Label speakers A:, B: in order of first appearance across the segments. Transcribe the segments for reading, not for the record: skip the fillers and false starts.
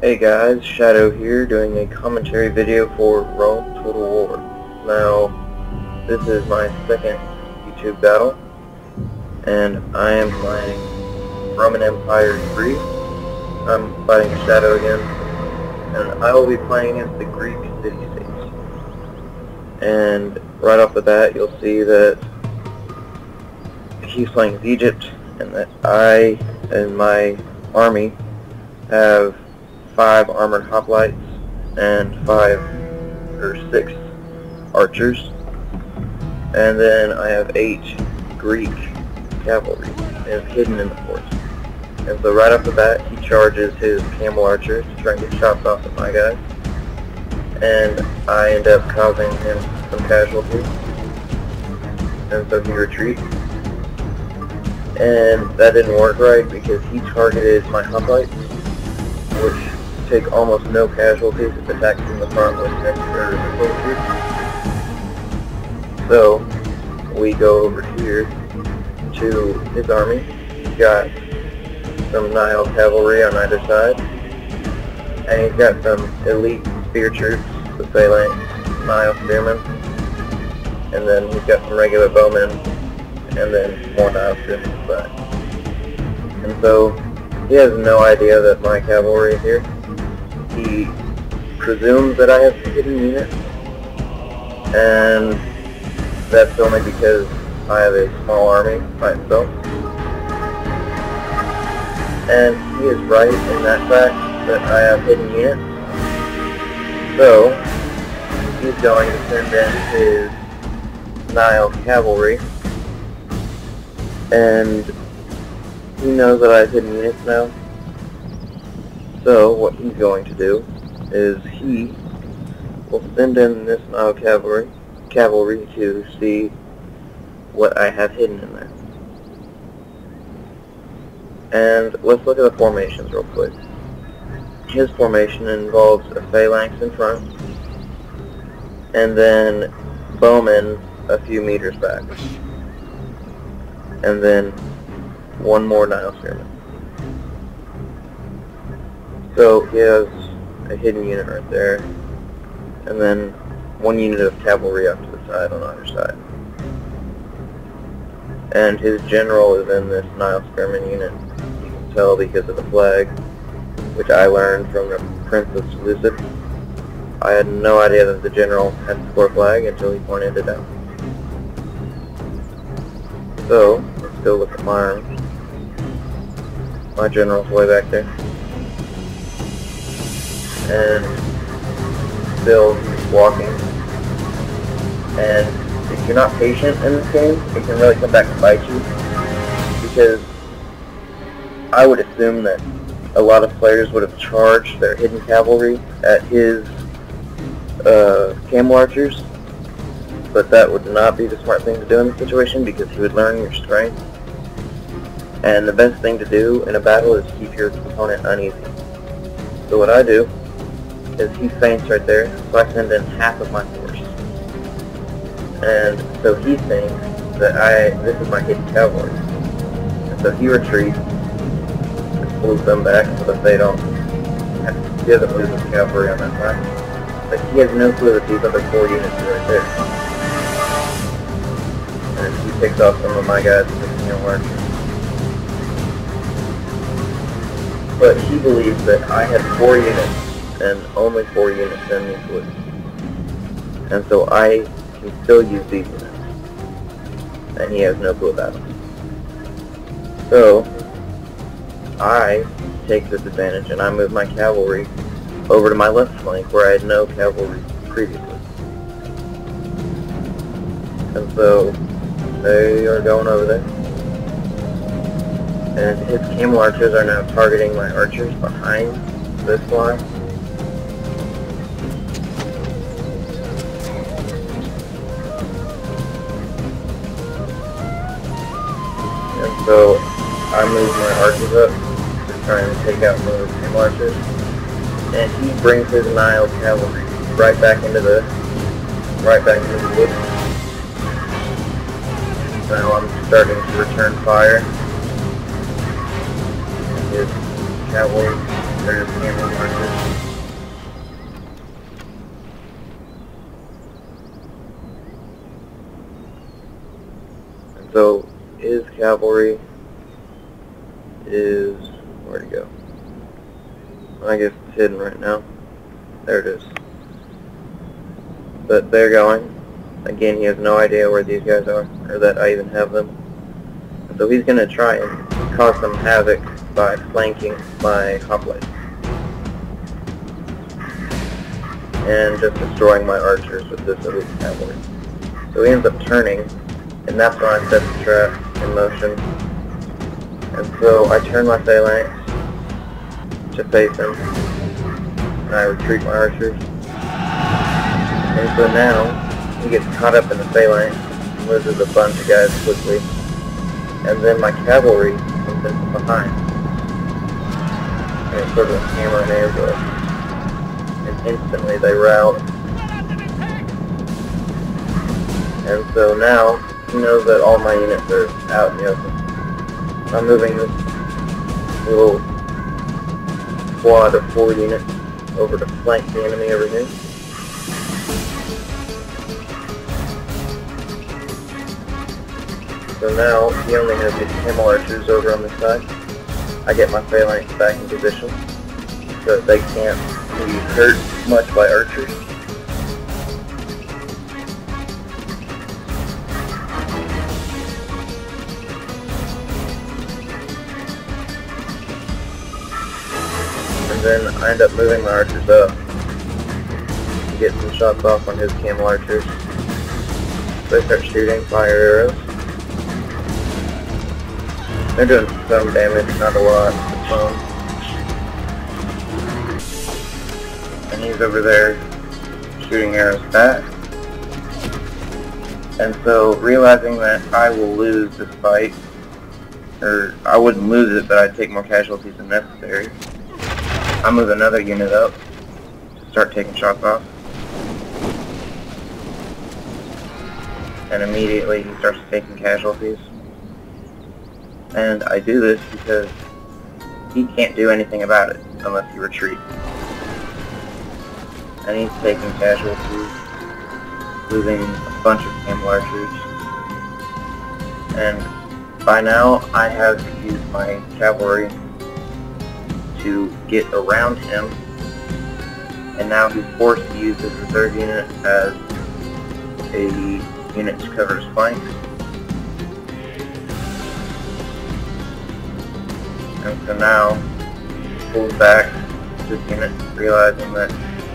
A: Hey guys, Shadow here doing a commentary video for Rome Total War. Now, this is my second YouTube battle, and I am playing Roman Empire 3. I'm fighting Shadow again, and I will be playing against the Greek city-states. And right off the bat, you'll see that he's playing as Egypt, and that I and my army have 5 armored hoplites and 6 archers, and then I have 8 Greek cavalry hidden in the fort. And so right off the bat he charges his camel archers to try and get shots off at my guys, and I end up causing him some casualties, and so he retreats. And that didn't work right because he targeted my hoplites, which take almost no casualties if attacked from the front with extra troops. So we go over here to his army. He's got some Nile cavalry on either side, and he's got some elite spear troops, the phalanx, Nile spearmen, and then he's got some regular bowmen, and then more Nile spearmen inside. And so he has no idea that my cavalry is here. He presumes that I have hidden units, and that's only because I have a small army by itself. And he is right in that fact that I have hidden units. So he's going to send in his Nile cavalry, and he knows that I have hidden units now. So what he's going to do is he will send in this Nile cavalry to see what I have hidden in there. And let's look at the formations real quick. His formation involves a phalanx in front, and then bowmen a few meters back, and then one more Nile spearman. So he has a hidden unit right there, and then one unit of cavalry up to the side on either side. And his general is in this Nile spearman unit. You can tell because of the flag, which I learned from the Prince of Seleucid. I had no idea that the general had the square flag until he pointed it out. So let's go look at my army. My general's way back there, and still walking. And if you're not patient in this game, it can really come back and bite you, because I would assume that a lot of players would have charged their hidden cavalry at his camel archers, but that would not be the smart thing to do in this situation, because he would learn your strength. And the best thing to do in a battle is keep your opponent uneasy. So what I do is he feints right there, so I send in half of my force. And so he thinks that this is my hidden cavalry. And so he retreats and pulls them back so that he doesn't lose his cavalry on that side. But he has no clue that these other 4 units are right there. And he picks off some of my guys with his camel archers. But he believes that I had 4 units, and only 4 units in these woods. And so I can still use these units. And he has no clue about it. So I take this advantage and I move my cavalry over to my left flank where I had no cavalry previously. And so they are going over there. And his camel archers are now targeting my archers behind this line. And so I move my archers up to try and take out one of the camel archers. And he brings his Nile cavalry right back into the woods. Now I'm starting to return fire. His cavalry They're just camera markers. And so his cavalry is, where'd it go? I guess it's hidden right now. There it is. But they're going. Again, he has no idea where these guys are, or that I even have them. And so he's going to try and cause some havoc by flanking my hoplites. And just destroying my archers with this elite cavalry. So he ends up turning, and that's when I set the trap in motion. And so I turn my phalanx to face him, and I retreat my archers. And so now, he gets caught up in the phalanx, and loses a bunch of guys quickly. And then my cavalry comes in from behind. And it's sort of a hammer and ambush. And instantly they rout. And so now, he knows that all my units are out in the open. So I'm moving this little squad of 4 units over to flank the enemy over here. So now, he only has these camel archers over on this side. I get my phalanx back in position so that they can't be hurt much by archers. And then I end up moving my archers up to get some shots off on his camel archers. So they start shooting fire arrows. They're doing some damage, not a lot. And he's over there shooting arrows back. And so, realizing that I will lose this fight, or I wouldn't lose it, but I'd take more casualties than necessary, I move another unit up to start taking shots off. And immediately he starts taking casualties. And I do this because he can't do anything about it unless he retreats. And he's taking casualties, losing a bunch of camel archers. And by now I have used my cavalry to get around him. And now he's forced to use his reserve unit as a unit to cover his flanks. And so now, he pulls back this unit, realizing that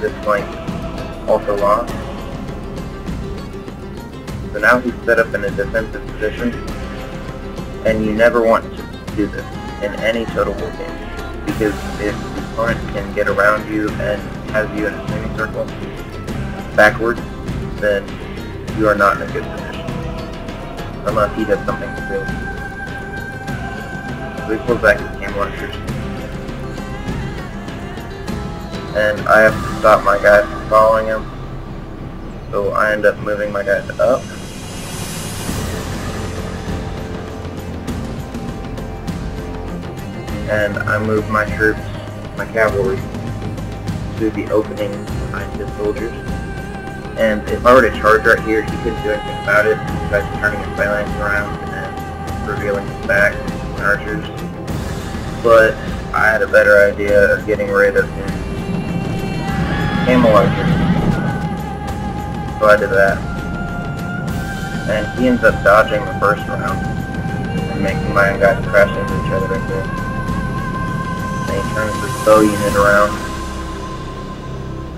A: this flank is also lost. So now he's set up in a defensive position, and you never want to do this in any Total War game, because if the opponent can get around you and has you in a semicircle backwards, then you are not in a good position, unless he does something to build you. So he pulls back his camel archers. And I have to stop my guys from following him. So I end up moving my guys up. And I move my troops, my cavalry, to the opening behind his soldiers. And if I were to charge right here, he couldn't do anything about it besides turning his phalanx around and revealing his back. Archers, but I had a better idea of getting rid of his camel archers, so I did that, and he ends up dodging the first round and making my own guys crash into each other right there. And he turns his bow unit around,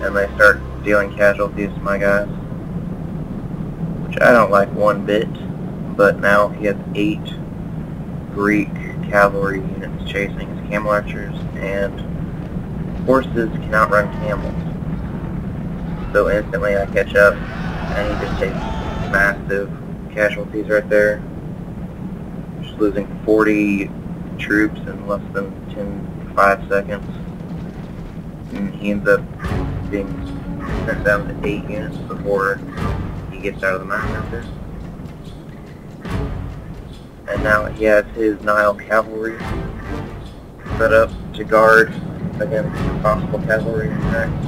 A: and they start dealing casualties to my guys, which I don't like one bit, but now he has 8 Greek cavalry units chasing his camel archers, and horses can outrun camels. So instantly I catch up, and he just takes massive casualties right there. Just losing 40 troops in less than 5 seconds. And he ends up being sent down to 8 units before he gets out of the mountain right there. And now he has his Nile cavalry set up to guard against possible cavalry attacks.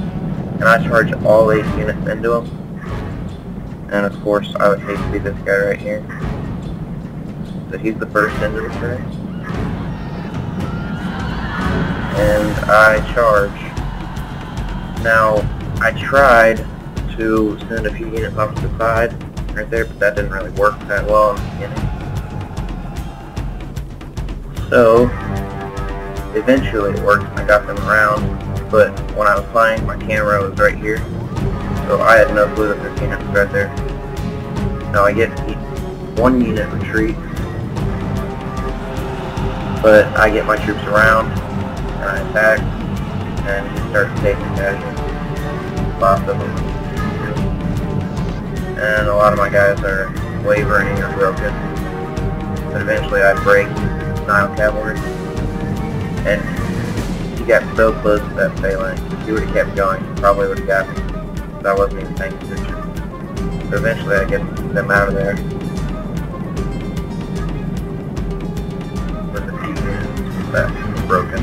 A: And I charge all 8 units into him. And of course, I would hate to be this guy right here. So he's the first into the turn. And I charge. Now, I tried to send a few units off to the side right there, but that didn't really work that well in the beginning. So, eventually it worked and I got them around, but when I was playing, my camera was right here, so I had no clue that this unit was right there. Now I get 1 unit retreat, but I get my troops around, and I attack, and he starts taking casualties. Lots of them. And a lot of my guys are wavering or broken. But eventually I break Nile Cavalry. And he got so close to that phalanx. If he would have kept going, he probably would have got me. But I wasn't even paying attention. So eventually I get them out of there. With a few units that were broken.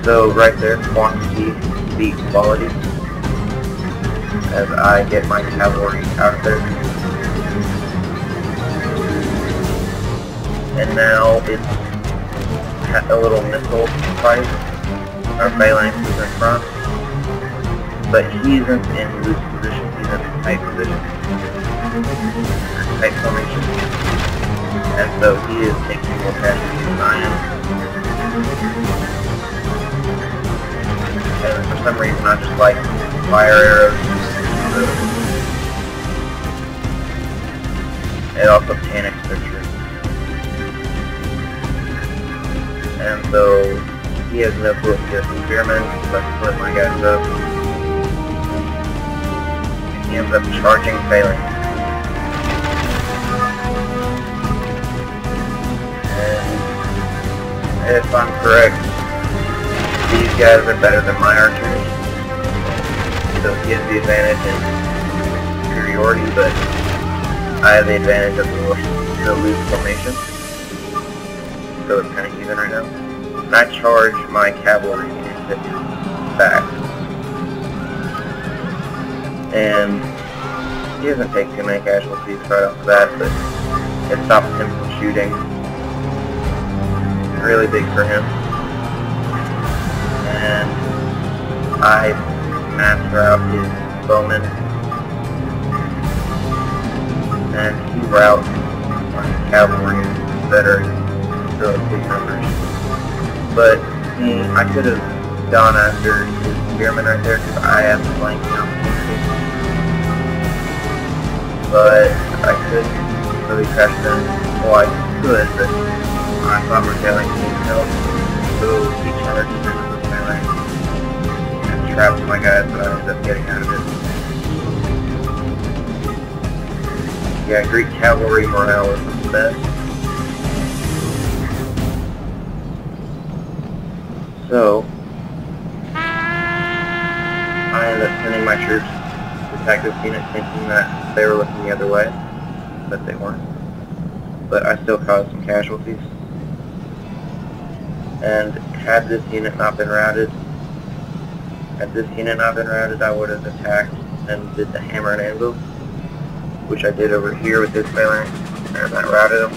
A: So right there, quantity beats quality. As I get my cavalry out of there. And now it's a little missile fight. Our phalanx is in front. But he isn't in loose position, he's in tight position. Tight formation. And so he is taking more casualties than I am. And for some reason I just like fire arrows. It also panics their troops. And so he has no clue if he has some spearmen, so I split my guys up. And he ends up charging phalanx. And if I'm correct, these guys are better than my archers. So he has the advantage in superiority, but I have the advantage of the loose formation. So it's kind of even right now. And I charge my cavalry into his back. And he doesn't take too many casualties right off the bat, but it stops him from shooting. Really big for him. And I master out his bowmen, and he routes my cavalry that are still in big numbers. But I could have gone after his spearmen right there because I have the flank opportunity. But I couldn't really crash them. Well, I could, but I thought my phalanx needed help. So he charged into the phalanx. Trapped my guys, but I ended up getting out of it. Yeah, Greek cavalry morale is the best. So, I ended up sending my troops to attack this unit thinking that they were looking the other way, but they weren't. But I still caused some casualties. And had this unit not been routed, I would have attacked and did the hammer and anvil, which I did over here with this phalanx, and I routed them.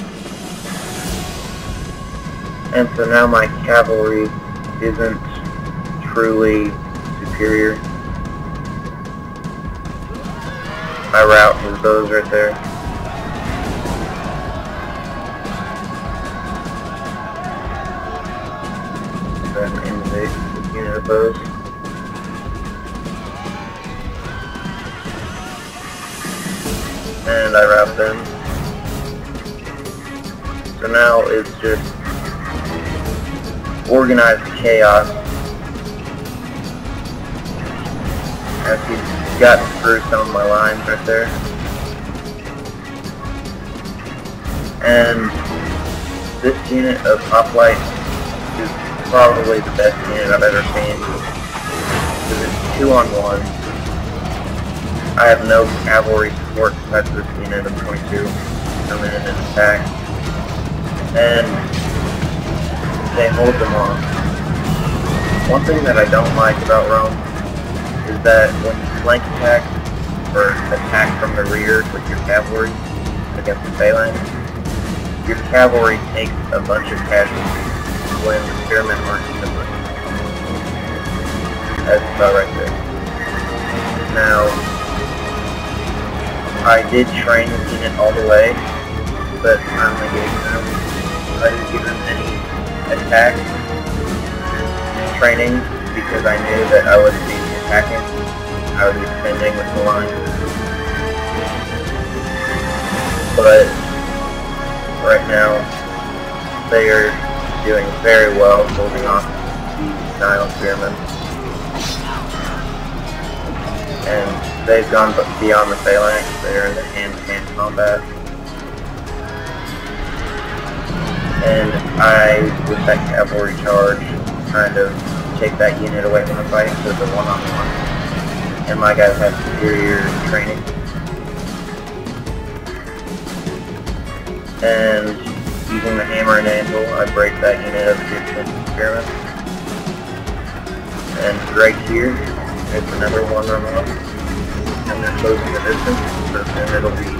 A: And so now my cavalry isn't truly superior. I route his bows right there. Then invade this unit of bows. And I route them. So now it's just organized chaos as he's gotten through some of my lines right there. And this unit of hoplite is probably the best unit I've ever seen because it's 2-on-1. I have no cavalry support besides this unit of 22 come in and attack, and they hold them off. one thing that I don't like about Rome is that when you flank attack or attack from the rear with your cavalry against the phalanx, your cavalry takes a bunch of casualties when the spearmen aren't in the bush. As you saw right there. Now, I did train the unit all the way, but I'm negating them. I didn't give them any attack training because I knew that I wouldn't be attacking. I would be defending with the line. But right now, they are doing very well holding off the Nile Spearmen. And they've gone beyond the phalanx. They're in the hand-to-hand combat. And I, with that cavalry charge, kind of take that unit away from the fight to the one-on-one. And my guys have superior training. And using the hammer and anvil, I break that unit of Egyptian spearmen. And right here, it's another one remote. And they're closing the distance, so then it'll be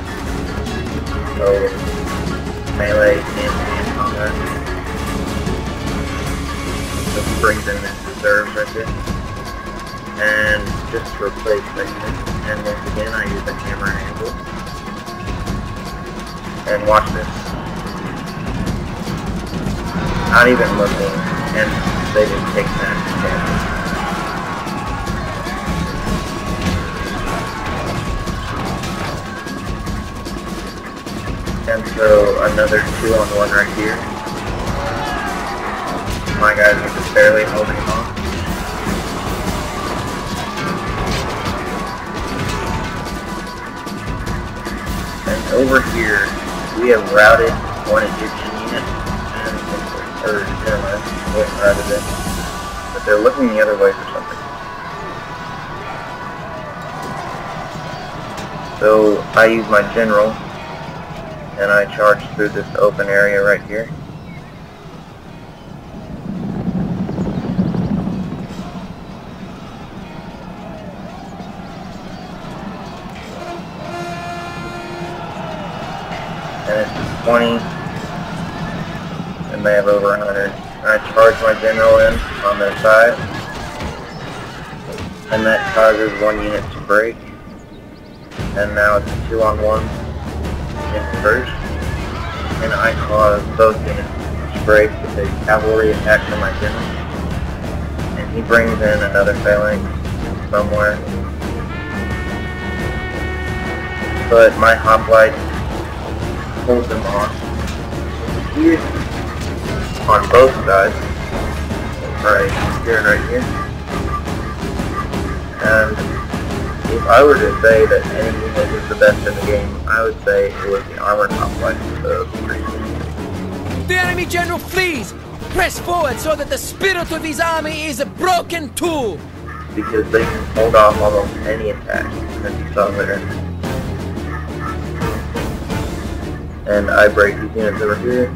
A: melee hand-to-hand combat. This brings in this reserve right there. And just to replace that unit. And once again, I use the hammer and anvil. And watch this. Not even looking, and they just take that damage. And so another 2-on-1 right here. My guys are just barely holding on. And over here, we have routed one Egyptian unit, or never mind, we haven't routed it, but they're looking the other way for something. So I use my general, and I charge through this open area right here. And it's 20, and they have over 100. I charge my general in on their side, and that causes one unit to break. And now it's a 2-on-1 in first, and I cause both units to break with a cavalry attack from my general. And he brings in another phalanx somewhere. But my hoplite holds them on. Here, on both sides, right here and right here. And if I were to say that any unit is the best in the game, I would say it was the armored hoplite of Greece.
B: The enemy general flees! Press forward so that the spirit of his army is a broken tool!
A: Because they can hold off almost any attack, as you saw there. And I break these units over here.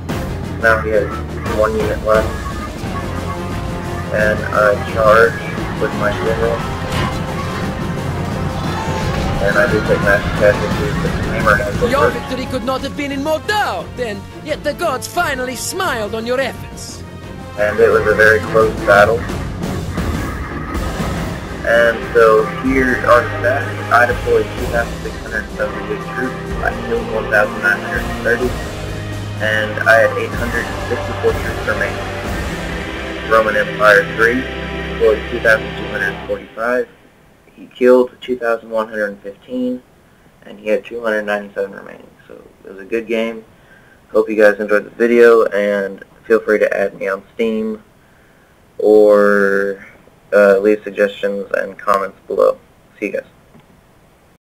A: Now he has one unit left. And I charge with my general. And I do take massive casualties with the hammer and
B: Your victory could not have been in more doubt, then, yet the gods finally smiled on your efforts.
A: And it was a very close battle. And so here are the stats. I deployed 2,678 troops. I killed 1,930. And I had 854 troops remaining. Roman Empire 3 deployed 2,245. He killed 2,115. And he had 297 remaining. So it was a good game. Hope you guys enjoyed the video, and feel free to add me on Steam or leave suggestions and comments below. See you guys.